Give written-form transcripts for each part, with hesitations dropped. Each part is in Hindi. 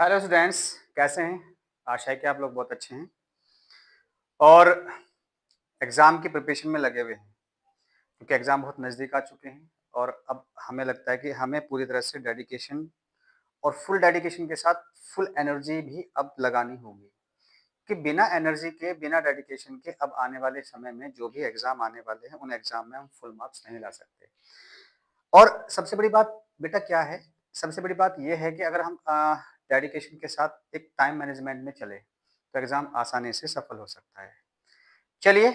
हेलो स्टूडेंट्स, कैसे हैं? आशा है कि आप लोग बहुत अच्छे हैं और एग्ज़ाम की प्रिपरेशन में लगे हुए हैं क्योंकि एग्ज़ाम बहुत नज़दीक आ चुके हैं और अब हमें लगता है कि हमें पूरी तरह से डेडिकेशन और फुल डेडिकेशन के साथ फुल एनर्जी भी अब लगानी होगी कि बिना एनर्जी के, बिना डेडिकेशन के अब आने वाले समय में जो भी एग्ज़ाम आने वाले हैं, उन एग्ज़ाम में हम फुल मार्क्स नहीं ला सकते। और सबसे बड़ी बात बेटा क्या है? सबसे बड़ी बात ये है कि अगर हम डेडिकेशन के साथ एक टाइम मैनेजमेंट में चले, तो एग्ज़ाम आसानी से सफल हो सकता है। चलिए,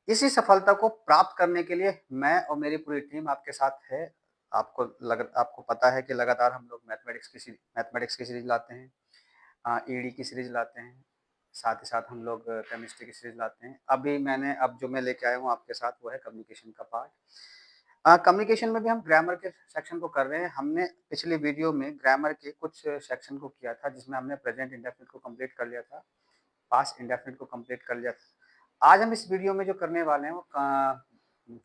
इसी सफलता को प्राप्त करने के लिए मैं और मेरी पूरी टीम आपके साथ है। आपको पता है कि लगातार हम लोग मैथमेटिक्स की सीरीज़ लाते हैं, ईडी की सीरीज़ लाते हैं, साथ ही साथ हम लोग केमिस्ट्री की सीरीज़ लाते हैं। अब जो मैं लेके आया हूँ आपके साथ वो है कम्युनिकेशन का पार्ट। कम्युनिकेशन में भी हम ग्रामर के सेक्शन को कर रहे हैं। हमने पिछली वीडियो में ग्रामर के कुछ सेक्शन को किया था जिसमें हमने प्रेजेंट इंडेफिनिट को कंप्लीट कर लिया था, पास्ट इंडेफिनिट को कंप्लीट कर लिया था। आज हम इस वीडियो में जो करने वाले हैं वो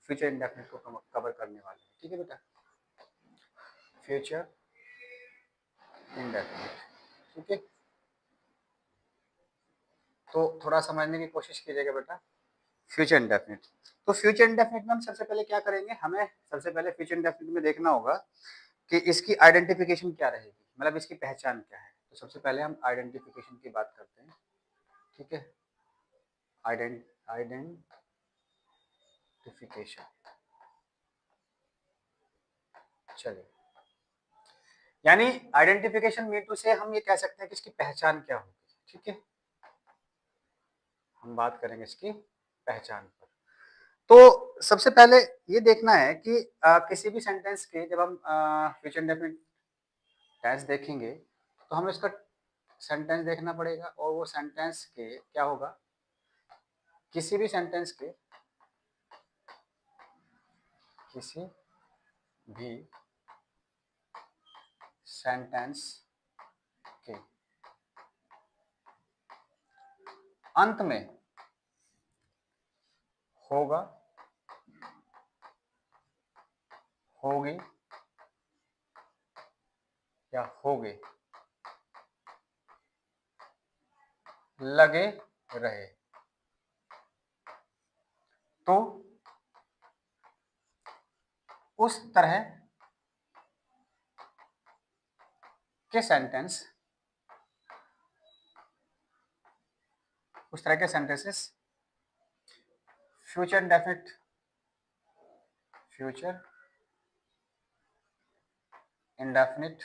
फ्यूचर इंडेफिनिट को कवर करने वाले हैं। ठीक है बेटा, फ्यूचर इंडेफिनिट। ठीक है, तो थोड़ा समझने की कोशिश कीजिएगा बेटा। फ्यूचर इंडेफिनिट, तो फ्यूचर इंडेफिनिट में हम सबसे पहले क्या करेंगे, हमें सबसे पहले फ्यूचर इंडेफिनिट में देखना होगा कि इसकी आइडेंटिफिकेशन क्या रहेगी, मतलब इसकी पहचान क्या है। तो सबसे पहले हम आइडेंटिफिकेशन की बात करते हैं। ठीक है, आइडेंटिफिकेशन। चलिए, यानी आइडेंटिफिकेशन मीन टू से हम ये कह सकते हैं कि इसकी पहचान क्या होगी। ठीक है, हम बात करेंगे इसकी पहचान पर। तो सबसे पहले ये देखना है कि किसी भी सेंटेंस के जब हम फ्यूचर इंडेफिनिट टेंस देखेंगे तो हमें इसका सेंटेंस देखना पड़ेगा और वो सेंटेंस के क्या होगा, किसी भी सेंटेंस के, किसी भी सेंटेंस के अंत में होगा, होगी या होगे, लगे रहे, तो उस तरह के सेंटेंस, उस तरह के sentences future indefinite, future indefinite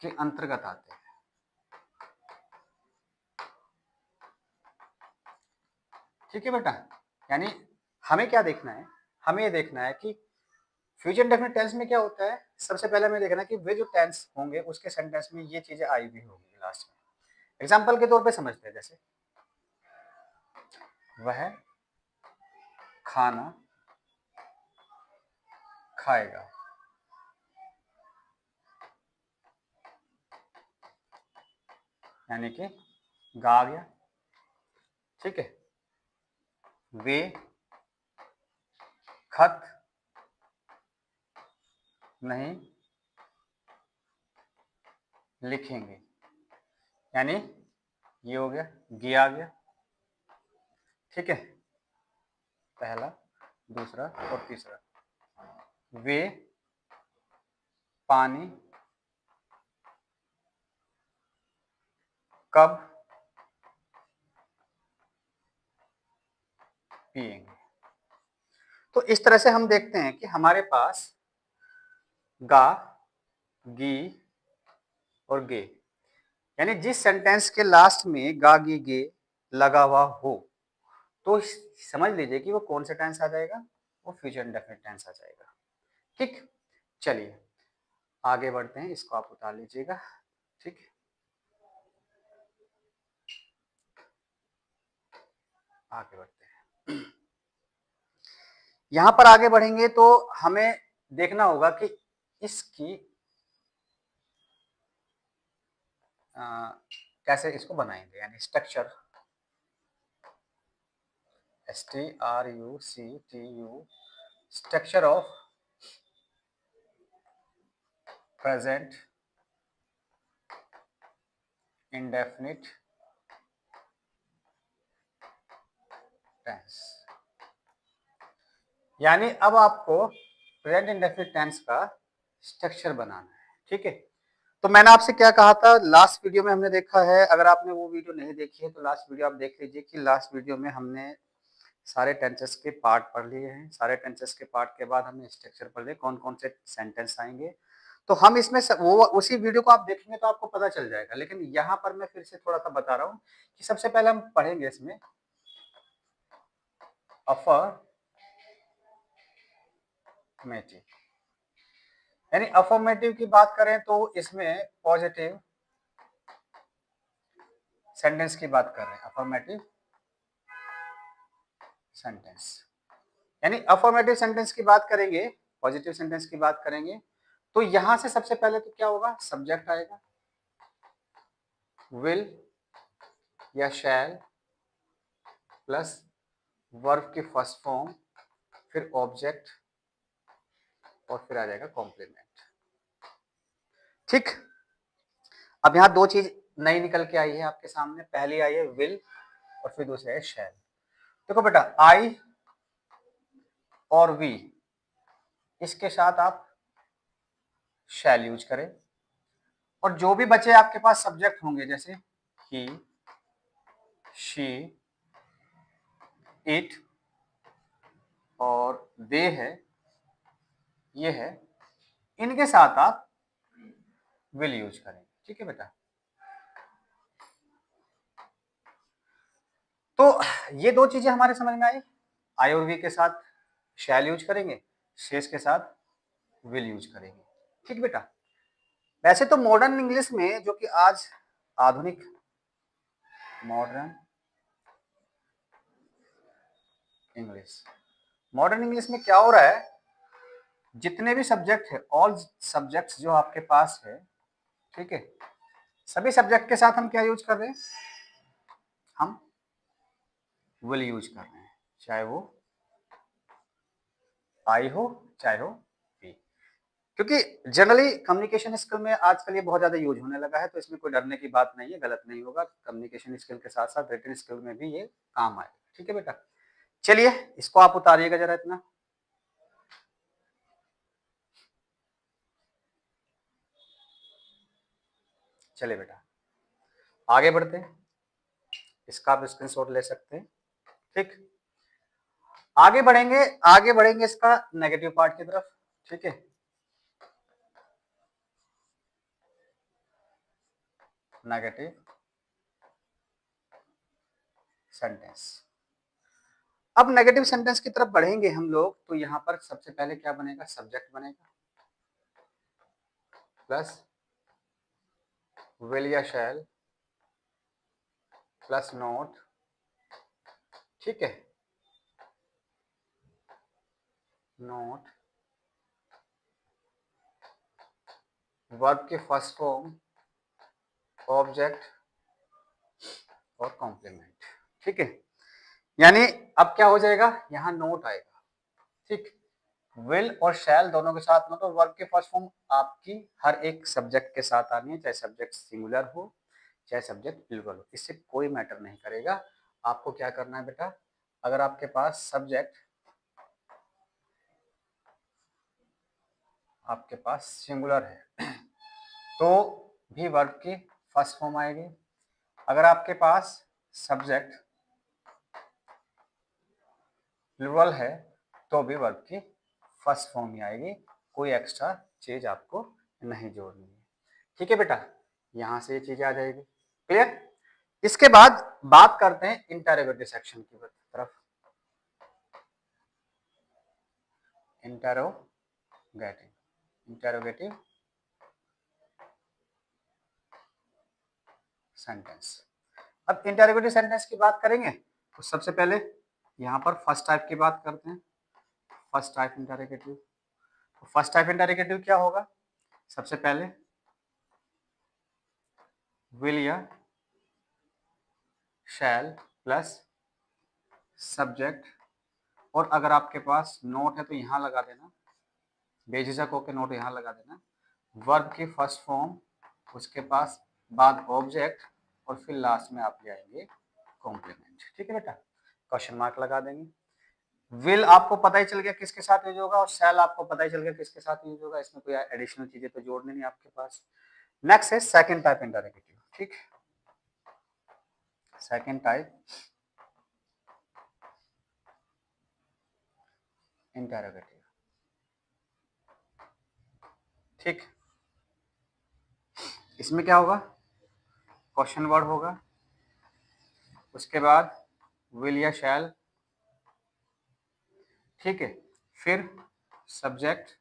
के अंतर्गत आते हैं। ठीक है बेटा, यानी हमें क्या देखना है, हमें ये देखना है कि फ्यूचर इंडेफिनिट टेंस में क्या होता है। सबसे पहले हमें देखना है कि वे जो टेंस होंगे उसके सेंटेंस में ये चीजें आई हुई होगी लास्ट में। एग्जाम्पल के तौर पे समझते हैं, जैसे वह खाना खाएगा, यानी कि गा आ गया। ठीक है, वे खत नहीं लिखेंगे, यानी ये हो गया, गे आ गया। ठीक है, पहला, दूसरा और तीसरा। वे पानी कब पिएंगे। तो इस तरह से हम देखते हैं कि हमारे पास गा, गी और गे, यानी जिस सेंटेंस के लास्ट में गा गी गे लगा हुआ हो तो समझ लीजिए कि वो कौन सा टेंस आ जाएगा, वो फ्यूचर इंडेफिनिट टेंस आ जाएगा। ठीक, चलिए आगे बढ़ते हैं, इसको आप उतार लीजिएगा। ठीक, आगे बढ़ते हैं। यहां पर आगे बढ़ेंगे तो हमें देखना होगा कि इसकी कैसे इसको बनाएंगे, यानी structure, STRUCTU, structure of present indefinite tense. यानी अब आपको प्रेजेंट इंडेफिनिट टेंस का स्ट्रक्चर बनाना है, ठीक है। तो मैंने आपसे क्या कहा था लास्ट वीडियो में, हमने देखा है, अगर आपने वो वीडियो नहीं देखी है तो लास्ट वीडियो आप देख लीजिए कि लास्ट वीडियो में हमने सारे टेंसेस के पार्ट पढ़ लिए हैं। सारे टेंसेस के पार्ट के बाद हमने स्ट्रक्चर पढ़ लिया, कौन कौन से सेंटेंस आएंगे। तो हम इसमें वो उसी वीडियो को आप देखेंगे तो आपको पता चल जाएगा, लेकिन यहाँ पर मैं फिर से थोड़ा सा बता रहा हूँ कि सबसे पहले हम पढ़ेंगे इसमें अफर्मेटिव, यानी अफर्मेटिव की बात करें तो इसमें पॉजिटिव सेंटेंस की बात कर रहे हैं। अफर्मेटिव सेंटेंस, यानी अफर्मेटिव सेंटेंस की बात करेंगे, पॉजिटिव सेंटेंस की बात करेंगे, तो यहां से सबसे पहले तो क्या होगा, सब्जेक्ट आएगा, विल या शैल प्लस वर्ब की फर्स्ट फॉर्म, फिर ऑब्जेक्ट और फिर आ जाएगा कॉम्प्लीमेंट। ठीक, अब यहां दो चीज नई निकल के आई है आपके सामने। पहली आई है विल और फिर दूसरी है शैल। देखो बेटा, आई और वी, इसके साथ आप शैल यूज करें, और जो भी बचे आपके पास सब्जेक्ट होंगे जैसे ही, शी, इट और दे है, ये है, इनके साथ आप विल यूज करें। ठीक है बेटा, तो ये दो चीजें हमारे समझ में आई और वी के साथ शैल यूज करेंगे, शेष के साथ विल यूज करेंगे। ठीक बेटा, वैसे तो मॉडर्न इंग्लिश में, जो कि आज आधुनिक मॉडर्न इंग्लिश में क्या हो रहा है, जितने भी सब्जेक्ट है, ऑल सब्जेक्ट्स जो आपके पास है, ठीक है, सभी सब्जेक्ट के साथ हम क्या यूज कर रहे हैं, हम विल यूज कर रहे हैं, चाहे वो आई हो चाहे हो वी, क्योंकि जनरली कम्युनिकेशन स्किल में आजकल ये बहुत ज्यादा यूज होने लगा है, तो इसमें कोई डरने की बात नहीं है, गलत नहीं होगा। कम्युनिकेशन स्किल के साथ साथ रिटन स्किल में भी ये काम आएगा। ठीक है बेटा, चलिए इसको आप उतारिएगा जरा इतना। चलिए बेटा आगे बढ़ते हैं, इसका आप स्क्रीनशॉट ले सकते हैं। ठीक, आगे बढ़ेंगे, आगे बढ़ेंगे इसका नेगेटिव पार्ट की तरफ। ठीक है, नेगेटिव सेंटेंस। अब नेगेटिव सेंटेंस की तरफ बढ़ेंगे हम लोग, तो यहां पर सबसे पहले क्या बनेगा, सब्जेक्ट बनेगा प्लस विल या शैल प्लस नोट। ठीक है, नोट, वर्ब की फर्स्ट फॉर्म, ऑब्जेक्ट और कॉम्प्लीमेंट। ठीक है, यानी अब क्या हो जाएगा, यहां नोट आएगा। ठीक, विल और शैल दोनों के साथ नोट, और वर्ब की फर्स्ट फॉर्म आपकी हर एक सब्जेक्ट के साथ आनी है, चाहे सब्जेक्ट सिंगुलर हो चाहे सब्जेक्ट प्लूरल हो, इससे कोई मैटर नहीं करेगा। आपको क्या करना है बेटा, अगर आपके पास सब्जेक्ट आपके पास सिंगुलर है तो भी वर्ब की फर्स्ट फॉर्म आएगी, अगर आपके पास सब्जेक्ट प्लूरल है तो भी वर्ब की फर्स्ट फॉर्म ही आएगी, कोई एक्स्ट्रा चीज आपको नहीं जोड़नी है। ठीक है बेटा, यहां से ये चीजें आ जाएगी। क्लियर, इसके बाद बात करते हैं इंटरोगेटिव सेक्शन की तरफ। Interrogative sentence. अब इंटरोगेटिव सेंटेंस की बात करेंगे तो सबसे पहले यहां पर फर्स्ट टाइप की बात करते हैं। फर्स्ट टाइप इंटरोगेटिव, तो फर्स्ट टाइप इंटरोगेटिव क्या होगा, सबसे पहले विल या शैल प्लस सब्जेक्ट, और अगर आपके पास नोट है तो यहां लगा देना, बेझिझक होकर नोट यहां लगा देना, वर्ब की फर्स्ट फॉर्म, उसके पास बाद ऑब्जेक्ट और फिर लास्ट में आप ले आएंगे कॉम्प्लीमेंट। ठीक है बेटा, क्वेश्चन मार्क लगा देंगे। विल आपको पता ही चल गया किसके साथ यूज होगा, और शैल आपको पता ही चल गया किसके साथ यूज होगा, इसमें कोई एडिशनल चीजें तो जोड़नी नहीं आपके पास। नेक्स्ट है सेकंड टाइप इंटरोगेटिव। ठीक, सेकंड टाइप इंटरोगेटिव। ठीक, इसमें क्या होगा, क्वेश्चन वर्ड होगा, उसके बाद विल या शैल, ठीक है, फिर सब्जेक्ट,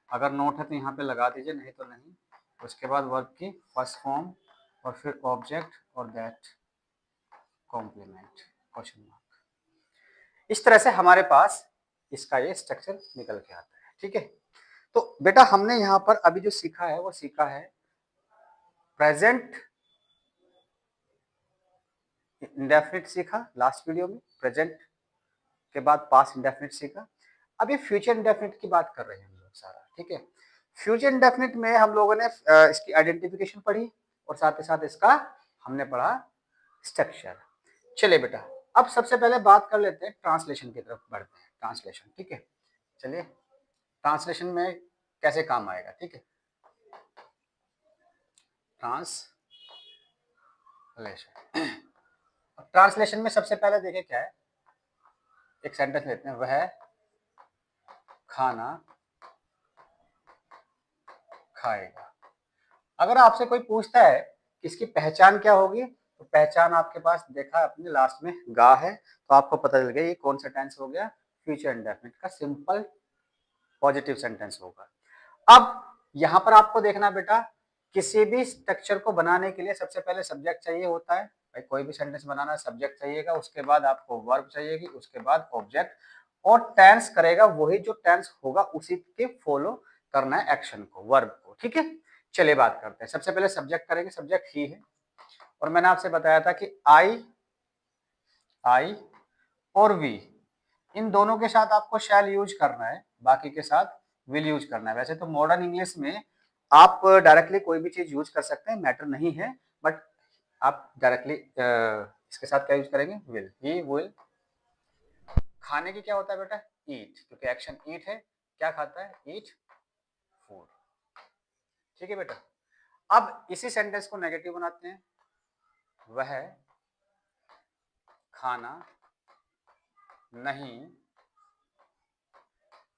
अगर नोट है तो यहाँ पे लगा दीजिए, नहीं तो नहीं, उसके बाद वर्ब की फर्स्ट फॉर्म, और फिर ऑब्जेक्ट और दैट कॉम्प्लीमेंट क्वेश्चन मार्क। इस तरह से हमारे पास इसका ये स्ट्रक्चर निकल के आता है। ठीक है, तो बेटा हमने यहाँ पर अभी जो सीखा है वो सीखा है प्रेजेंट इंडेफिनिट सीखा लास्ट वीडियो में, प्रेजेंट के बाद पास्ट इंडेफिनिट सीखा। अब ये फ्यूचर इंडेफिनिट की बात कर रहे हैं हम लोग सारा। ठीक है, फ्यूचर इंडेफिनिट में हम लोगों ने इसकी आइडेंटिफिकेशन पढ़ी और साथ ही साथ इसका हमने पढ़ा स्ट्रक्चर। चलिए बेटा, अब सबसे पहले बात कर लेते हैं ट्रांसलेशन की तरफ बढ़ते हैं। ट्रांसलेशन, ठीक है, चलिए ट्रांसलेशन में कैसे काम आएगा। ठीक है, ट्रांसलेशन, ट्रांसलेशन में सबसे पहले देखिए क्या है, एक सेंटेंस लेते हैं, वह खाना खाएगा। अगर आपसे कोई पूछता है कि इसकी पहचान क्या होगी, तो पहचान आपके पास देखा अपने लास्ट में गा है, तो आपको पता चल गया ये कौन सा टेंस हो गया, फ्यूचर इंडेफिनिट का सिंपल पॉजिटिव सेंटेंस होगा। अब यहां पर आपको देखना बेटा, किसी भी स्ट्रक्चर को बनाने के लिए सबसे पहले सब्जेक्ट चाहिए होता है। भाई कोई भी सेंटेंस बनाना सब्जेक्ट चाहिएगा, उसके बाद आपको वर्ब चाहिएगी, उसके बाद ऑब्जेक्ट, और टेंस करेगा वही जो टेंस होगा उसी के फॉलो करना है एक्शन को, वर्ब को। ठीक है, चलिए बात करते हैं। सबसे पहले सब्जेक्ट करेंगे, सब्जेक्ट ही है, और मैंने आपसे बताया था कि आई और वी, इन दोनों के साथ आपको शैल यूज करना है, बाकी के साथ विल यूज करना है। वैसे तो मॉडर्न इंग्लिश में आप डायरेक्टली कोई भी चीज यूज कर सकते हैं, मैटर नहीं है, बट आप डायरेक्टली इसके साथ क्या यूज करेंगे, विल। ही विल, खाने की क्या होता है बेटा, ईट, क्योंकि एक्शन ईट है, क्या खाता है, ईट फूड। ठीक है बेटा, अब इसी सेंटेंस को नेगेटिव बनाते हैं, वह खाना नहीं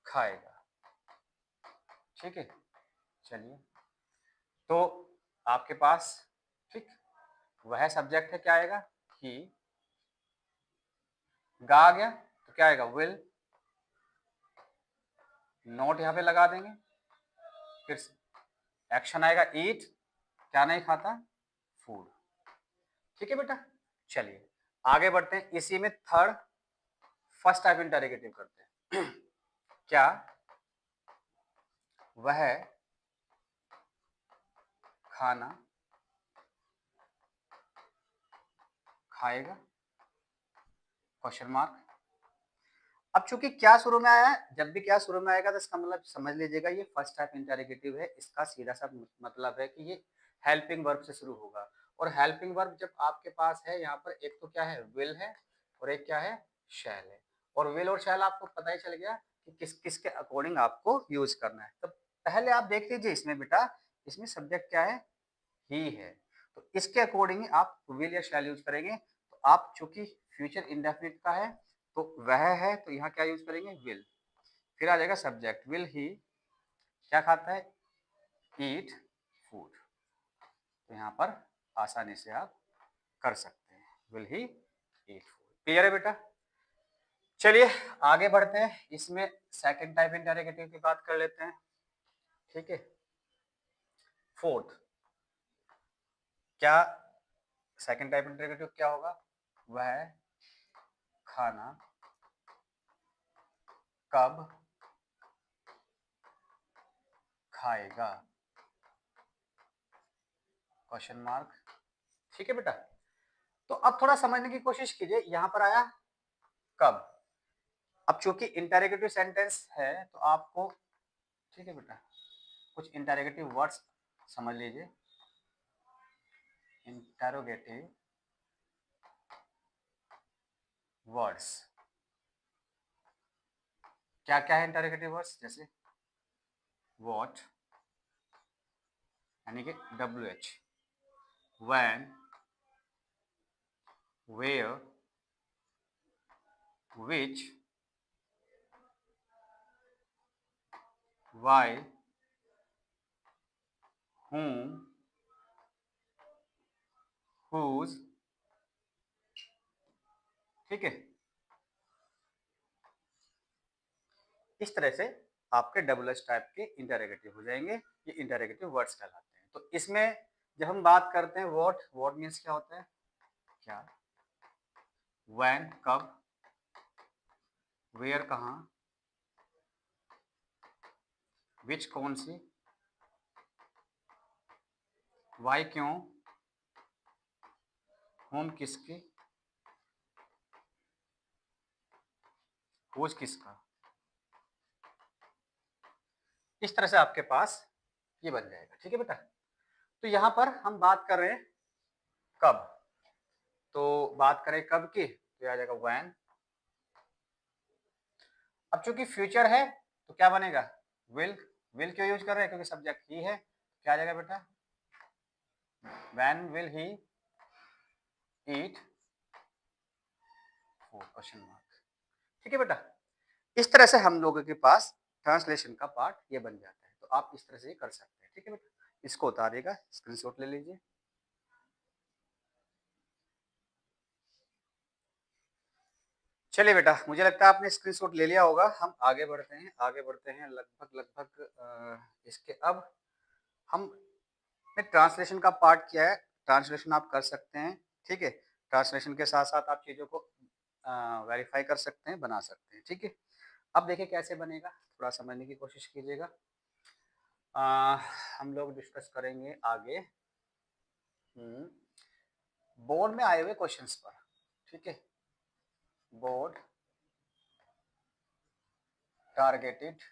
खाएगा। ठीक है, चलिए, तो आपके पास, ठीक, वह सब्जेक्ट है, क्या आएगा, ही, गा आ गया तो क्या आएगा, विल, नोट यहां पे लगा देंगे, फिर एक्शन आएगा ईट, क्या नहीं खाता, फूड। ठीक है बेटा, चलिए आगे बढ़ते हैं। इसी में थर्ड फर्स्ट टाइप इंटरोगेटिव करते हैं। क्या वह खाना खाएगा, क्वेश्चन मार्क। अब चूंकि क्या शुरू में आया है, जब भी क्या शुरू में आएगा तो इसका मतलब समझ लीजिएगा ये फर्स्ट टाइप इंटरोगेटिव है। इसका सीधा सा मतलब है कि ये हेल्पिंग वर्ब से शुरू होगा, और हेल्पिंग वर्ब जब आपके पास है यहाँ पर, एक तो क्या है, विल है, और एक क्या है, शैल है। और विल और शैल आपको पता ही चल गया कि किस किस के अकॉर्डिंग आपको यूज करना है। तो पहले आप देख लीजिए इसमें बेटा, इसमें सब्जेक्ट क्या है, ही है, तो इसके अकॉर्डिंग आप विल या शैल यूज करेंगे। तो आप चूंकि फ्यूचर इंडेफिनिट का है तो वह है, तो यहाँ क्या यूज करेंगे, विल, फिर आ जाएगा सब्जेक्ट, विल ही क्या खाता है, ईट फूड। तो यहाँ पर आसानी से आप कर सकते हैं, will he eat food. Clear है बेटा, चलिए आगे बढ़ते हैं। इसमें सेकंड टाइप इंटरोगेटिव की बात कर लेते हैं। ठीक है, फोर्थ, क्या सेकंड टाइप इंटरोगेटिव क्या होगा, वह खाना कब खाएगा, क्वेश्चन मार्क। ठीक है बेटा, तो अब थोड़ा समझने की कोशिश कीजिए, यहां पर आया कब। अब चूंकि इंटरोगेटिव सेंटेंस है तो आपको, ठीक है बेटा, कुछ इंटरोगेटिव वर्ड्स समझ लीजिए। Interrogative words. क्या क्या है इंटेरोगेटिव वर्ड्स? जैसे व्हाट यानी कि WH, when, where, which, why, whom, whose। ठीक है, इस तरह से आपके WH टाइप के इंटरोगेटिव हो जाएंगे। ये इंटरोगेटिव वर्ड्स कहलाते हैं। तो इसमें जब हम बात करते हैं व्हाट मीन्स क्या होता है? क्या, व्हेन कब, वेयर कहाँ, विच कौन सी, वाई क्यों, होम किसकी, हुज किसका। इस तरह से आपके पास ये बन जाएगा। ठीक है बेटा, तो यहां पर हम बात कर रहे हैं कब, तो बात करें कब की तो आ जाएगा व्हेन। अब चूंकि फ्यूचर है तो क्या बनेगा? विल। विल क्यों यूज कर रहे हैं? क्योंकि सब्जेक्ट ही है। क्या आ जाएगा बेटा? When will he eat food, question mark. ठीक है बेटा, इस तरह से हम लोगों के पास ट्रांसलेशन का पार्ट ये बन जाता है। तो आप इस तरह से ये कर सकते हैं। ठीक है बेटा, इसको उतारिएगा, स्क्रीनशॉट ले लीजिए। चलिए बेटा, मुझे लगता है आपने स्क्रीनशॉट ले लिया होगा। हम आगे बढ़ते हैं, आगे बढ़ते हैं। लगभग इसके अब हमने ट्रांसलेशन का पार्ट किया है। ट्रांसलेशन आप कर सकते हैं। ठीक है, ट्रांसलेशन के साथ साथ आप चीज़ों को वेरीफाई कर सकते हैं, बना सकते हैं। ठीक है, अब देखिए कैसे बनेगा, थोड़ा समझने की कोशिश कीजिएगा। हम लोग डिस्कस करेंगे आगे बोर्ड में आए हुए क्वेश्चंस पर। ठीक है, बोर्ड टारगेटेड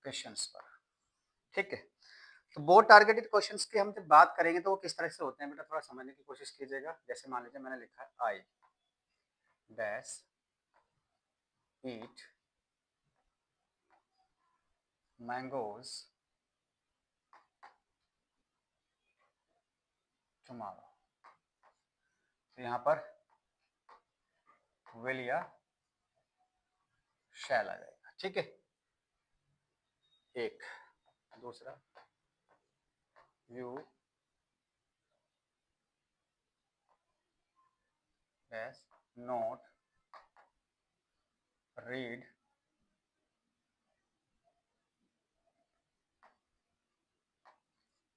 क्वेश्चंस पर। ठीक है, तो बोर्ड टारगेटेड क्वेश्चंस की हम जब बात करेंगे तो वो किस तरह से होते हैं बेटा, थोड़ा समझने की कोशिश कीजिएगा। जैसे मान लीजिए मैंने लिखा है I dash eat mangoes tomorrow. तो यहाँ पर विल या शैल आ जाएगा। ठीक है, एक। दूसरा you dash note read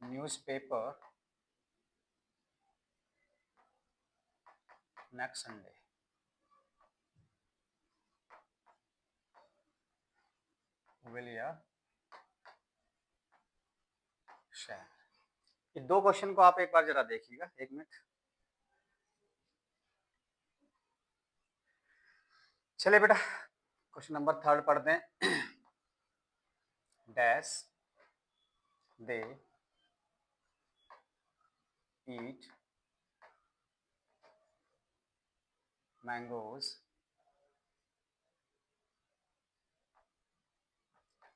newspaper next Sunday. Will या शैल। ये दो क्वेश्चन को आप एक बार जरा देखिएगा, एक मिनट। चलिए बेटा, क्वेश्चन नंबर थर्ड पढ़ते हैं। Dash they eat mangoes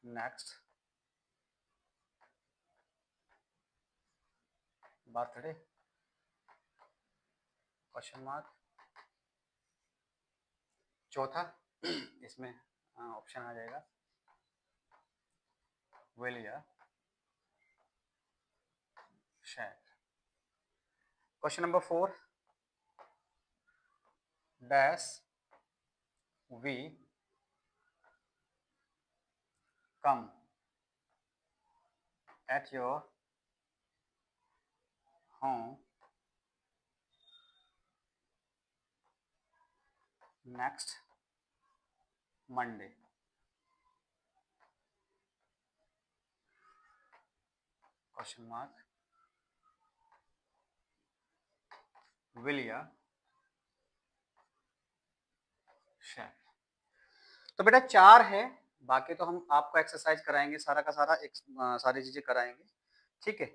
next birthday, question mark. चौथा इसमें ऑप्शन आ जाएगा विल या shall. Question number four dash we come at your home next Monday, question mark. Will या शैल। तो बेटा चार है, बाकी तो हम आपको एक्सरसाइज कराएंगे, सारा का सारा सारी चीजें कराएंगे। ठीक है,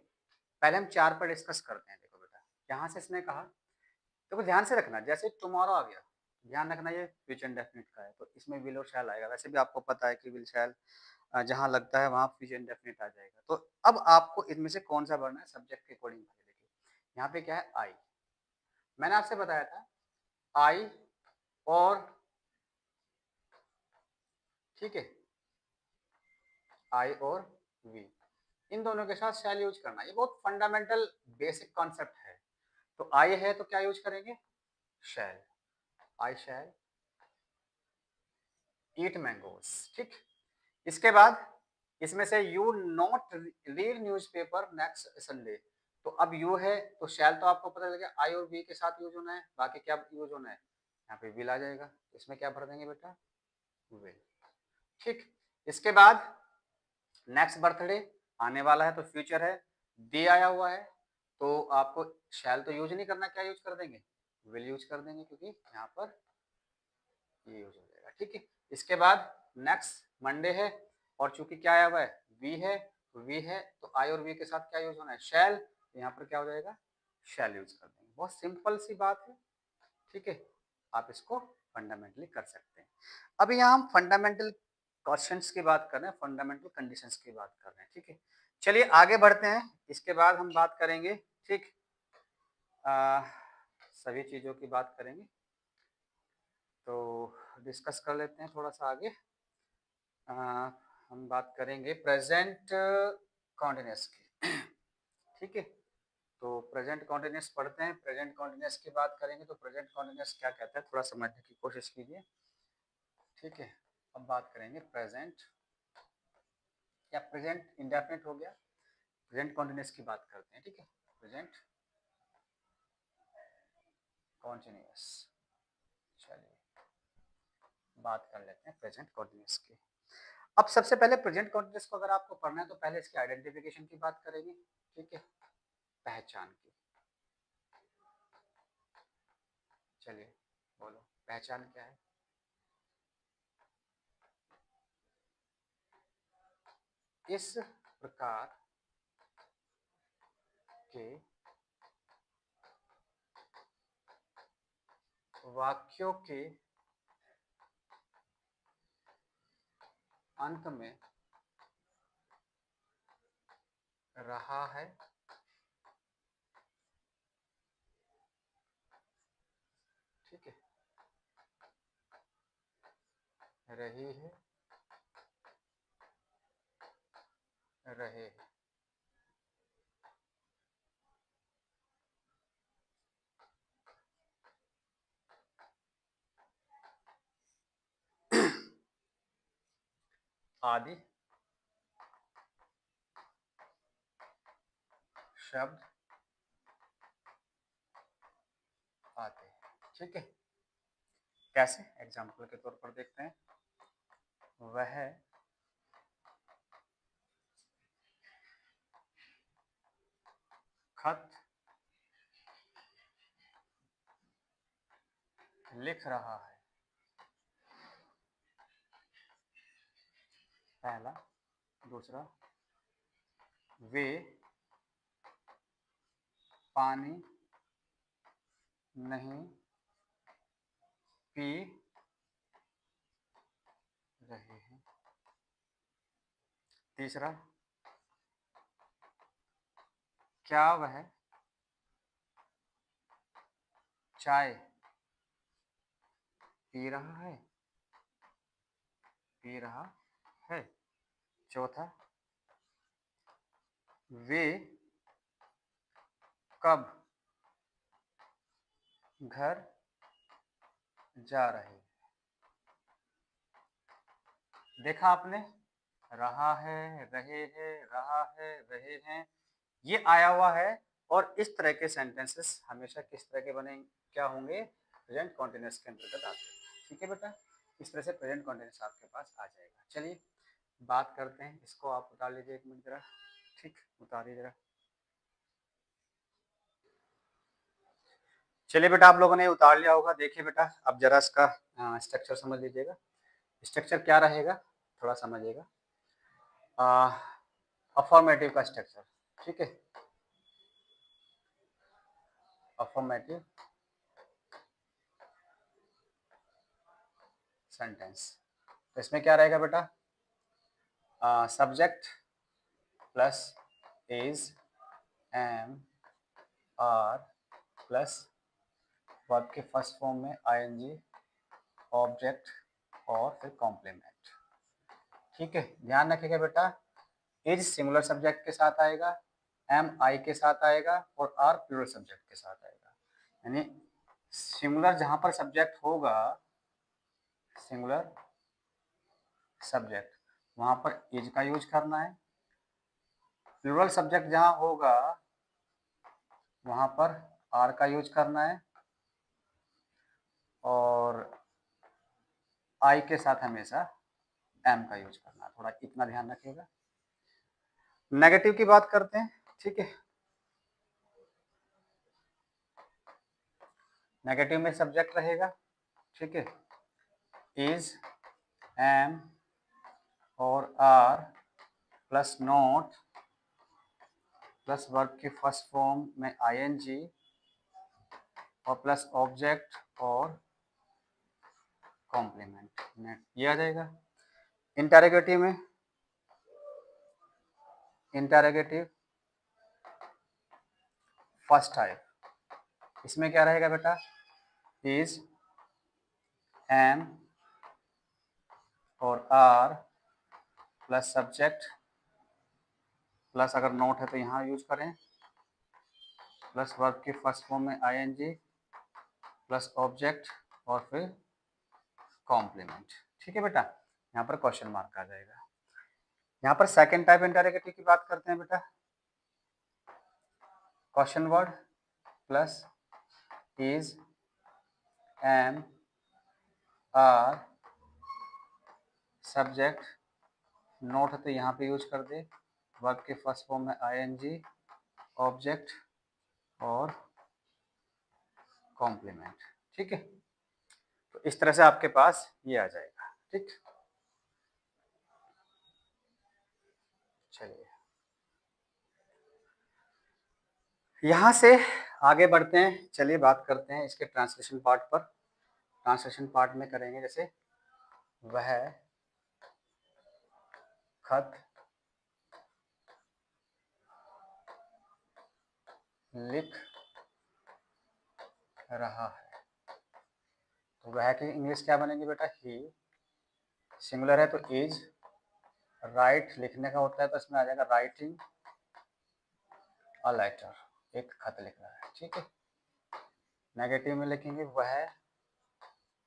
पहले हम 4 पर डिस्कस करते हैं। देखो बेटा, यहाँ से इसने कहा, देखो ध्यान से रखना, जैसे टुमारो आ गया, ध्यान रखना ये फ्यूचर इंडेफिनिट का है, तो इसमें विल और शैल आएगा। वैसे भी आपको पता है कि विल शैल जहाँ लगता है वहाँ फ्यूचर इंडेफिनिट आ जाएगा। तो अब आपको इनमें से कौन सा भरना है सब्जेक्ट के अकॉर्डिंग। देखिए यहाँ पे क्या है, आई। मैंने आपसे बताया था आई और, ठीक है, आई और वी, इन दोनों के साथ शैल यूज करना। ये बहुत फंडामेंटल बेसिक कॉन्सेप्ट है। तो आई है तो क्या यूज करेंगे, शैल। आई शैल ईट मैंगोस, ठीक। इसके बाद इसमें से you not read newspaper next Sunday. तो अब यू है तो शैल तो आपको पता लगे आई और वी के साथ यूज होना है, बाकी क्या यूज होना है, यहाँ पे विल आ जाएगा। इसमें क्या भर देंगे बेटा, विल, ठीक। इसके बाद नेक्स्ट बर्थडे आने वाला है तो फ्यूचर है, डे आया हुआ है तो आपको शैल तो यूज नहीं करना, क्या यूज कर देंगे, विल यूज कर देंगे, क्योंकि यहाँ पर ये यूज हो जाएगा, ठीक है। इसके बाद नेक्स्ट मंडे है और चूंकि क्या आया हुआ है, वी है, वी है तो आई और वी के साथ क्या यूज होना है, शैल। तो यहाँ पर क्या हो जाएगा, शैल यूज कर देंगे। बहुत सिंपल सी बात है, ठीक है, आप इसको फंडामेंटली कर सकते हैं। अभी यहाँ हम फंडामेंटल क्वेश्चंस की बात कर रहे हैं, फंडामेंटल कंडीशंस की बात कर रहे हैं, ठीक है। चलिए आगे बढ़ते हैं, इसके बाद हम बात करेंगे, ठीक, सभी चीज़ों की बात करेंगे। तो डिस्कस कर लेते हैं थोड़ा सा आगे। हम बात करेंगे प्रेजेंट कॉन्टिन्यूस की, ठीक है। तो प्रेजेंट कॉन्टिन्यूस पढ़ते हैं, प्रेजेंट कॉन्टिन्यूस की बात करेंगे। तो प्रेजेंट कॉन्टिन्यूस क्या कहता है थोड़ा समझने की कोशिश कीजिए, ठीक है। अब बात करेंगे प्रेजेंट, या प्रेजेंट इंडेफिनिट हो गया, प्रेजेंट कॉन्टिन्यूस की बात करते हैं, ठीक है। प्रेजेंट कॉन्टिन्यूस, चलिए बात कर लेते हैं प्रेजेंट कॉन्टिन्यूस की। अब सबसे पहले प्रेजेंट कॉन्टिन्यूस को अगर आपको पढ़ना है तो पहले इसकी आइडेंटिफिकेशन की बात करेंगे, ठीक है, पहचान की। चलिए बोलो, पहचान क्या है। इस प्रकार के वाक्यों के अंत में रहा है, ठीक है, रही है, रहे हैं। आदि शब्द आते हैं, ठीक है। कैसे, एग्जाम्पल के तौर पर देखते हैं। वह खत लिख रहा है, पहला। दूसरा, वे पानी नहीं पी रहे हैं। तीसरा, क्या वह चाय पी रहा है, पी रहा है। चौथा, वे कब घर जा रहे हैं। देखा आपने, रहा है, रहे हैं, रहा है, रहे हैं, ये आया हुआ है। और इस तरह के सेंटेंसेस हमेशा किस तरह के बने, क्या होंगे, प्रेजेंट कॉन्टिन्यूअस के अंतर्गत आते हैं, ठीक है बेटा। इस तरह से प्रेजेंट कॉन्टिन्यूअस आपके पास आ जाएगा। चलिए बात करते हैं, इसको आप उतार लीजिए एक मिनट जरा, ठीक, उतारिए जरा। चलिए बेटा, आप लोगों ने उतार लिया होगा। देखिए बेटा, अब जरा इसका स्ट्रक्चर समझ लीजिएगा। स्ट्रक्चर क्या रहेगा, थोड़ा समझिएगा। अफॉर्मेटिव का स्ट्रक्चर, ठीक है, अफर्मेटिव सेंटेंस। तो इसमें क्या रहेगा बेटा, subject plus is, am, are plus verb के फर्स्ट फॉर्म में आईएनजी, ऑब्जेक्ट और फिर कॉम्प्लीमेंट। ठीक है, ध्यान रखिएगा बेटा, इज सिंगुलर सब्जेक्ट के साथ आएगा, एम आई के साथ आएगा और आर प्लूरल सब्जेक्ट के साथ आएगा। यानी सिंगुलर जहां पर सब्जेक्ट होगा, सिंगुलर सब्जेक्ट, वहां पर इज का यूज करना है। प्लूरल सब्जेक्ट जहां होगा वहां पर आर का यूज करना है और आई के साथ हमेशा एम का यूज करना है। थोड़ा इतना ध्यान रखिएगा। नेगेटिव की बात करते हैं। ठीक है, नेगेटिव में सब्जेक्ट रहेगा। ठीक है, इज, एम और are plus not plus verb की फर्स्ट फॉर्म में आईएनजी और प्लस ऑब्जेक्ट और कॉम्प्लीमेंट, ये आ जाएगा। इंटरोगेटिव में, इंटरोगेटिव फर्स्ट टाइप, इसमें क्या रहेगा बेटा, इज, एम और आर प्लस सब्जेक्ट प्लस अगर नोट है तो यहाँ यूज करें, प्लस वर्ब की फर्स्ट फॉर्म में आईएनजी प्लस ऑब्जेक्ट और फिर कॉम्प्लीमेंट। ठीक है बेटा, यहाँ पर क्वेश्चन मार्क आ जाएगा। यहाँ पर सेकंड टाइप इंटरोगेटिव की बात करते हैं बेटा, question word plus is, am, are, subject, note है तो यहाँ पे यूज कर दे, वर्ब के फर्स्ट फॉर्म में आईएनजी, ऑब्जेक्ट और कॉम्प्लीमेंट। ठीक है, तो इस तरह से आपके पास ये आ जाएगा। ठीक, चलिए यहाँ से आगे बढ़ते हैं। चलिए बात करते हैं इसके ट्रांसलेशन पार्ट पर। ट्रांसलेशन पार्ट में करेंगे जैसे वह खत लिख रहा है, तो वह की इंग्लिश क्या बनेगी बेटा, ही। सिंगुलर है तो इज, राइट लिखने का होता है तो इसमें आ जाएगा राइटिंग अ लेटर, एक खत लिख रहा है। ठीक है, नेगेटिव में लिखेंगे वह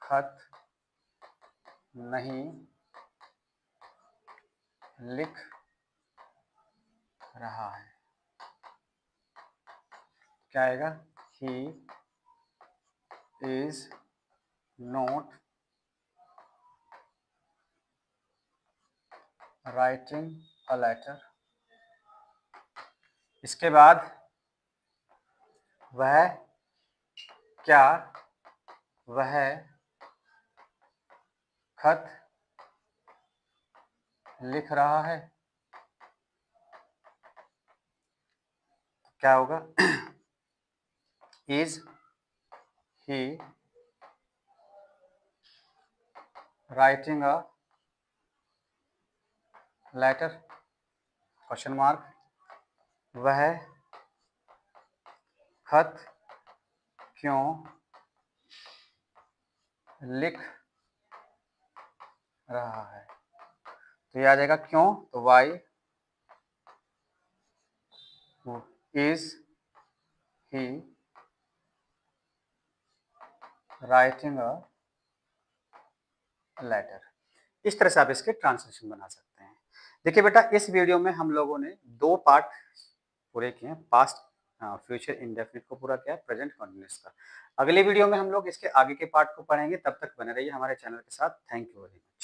खत नहीं लिख रहा है, क्या आएगा, he is not writing a letter. इसके बाद वह क्या वह खत लिख रहा है, क्या होगा, is he writing a letter, question mark, वह खत क्यों लिख रहा है, तो ये आ जाएगा क्यों, तो why is he writing a letter. इस तरह से आप इसके ट्रांसलेशन बना सकते हैं। देखिए बेटा, इस वीडियो में हम लोगों ने दो पार्ट पूरे किए हैं, पास्ट फ्यूचर इंडेफिनिट को पूरा किया है, प्रेजेंट कंटिन्यूअस का। अगले वीडियो में हम लोग इसके आगे के पार्ट को पढ़ेंगे। तब तक बने रहिए हमारे चैनल के साथ। Thank you very much.